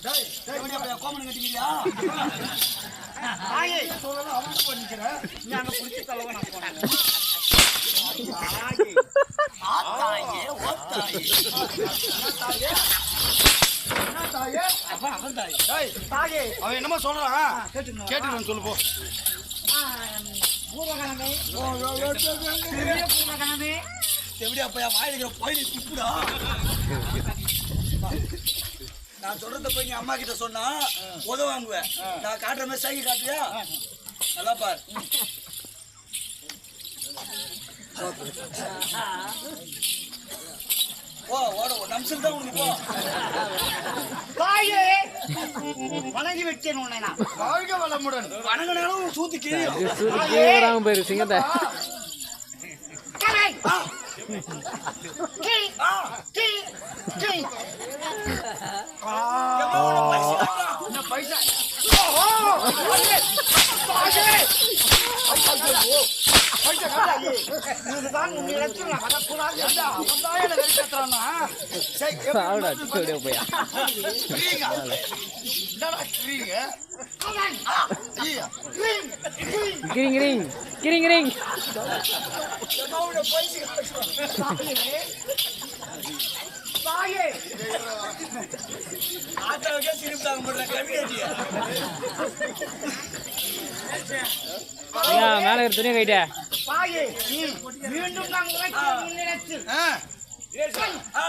டேய் டேய் கோமன் கட்டிக்கிறியா? தாயே சொல்லலாம் அவனுக்கு பண்ணிக்கிறேன். நீ அங்க புடிச்சு தலவ நான் போறேன். ஆத்தாயே ஓத்தாயே. என்ன தாயே? அவன் தாயே. டேய் தாயே அவன் என்னமோ சொல்றான். கேட்டுங்க. கேட்டுன்னு சொல்லு போ. பூர்வகணமே பெரிய பூர்வகணமே எப்படியா பையன் வாயில இருக்கிற போயில துப்புடா. நான் சொல்றத போய் நீ அம்மா கிட்ட சொன்னா உதவாங்குவேன். நான் காட்டுற மாதிரி சைகை காட்டுறியா? நல்லா பார். போ ஓட ஒரு நிமிஷம் தான் உனக்கு போ. தாயே வணங்கி வச்சேன் உன்னை நான். வாழ்க வளமுடன். வணங்கினாலும் சூத்து கிழியும். பேரு சிங்கத்தை பைசா இதுதான் உன் இடத்தில் நான் வரக்கூடாது. போயா கிரிங் கிரிங் கிரிங் கிரிங் தாயே ஆத்தாவுக்கே சிரிப்பாங்க போடுற கவிதைய. மேல இருக்கிற துணியை கைட்ட தாயே மீண்டும் நான் நினைத்து ஆ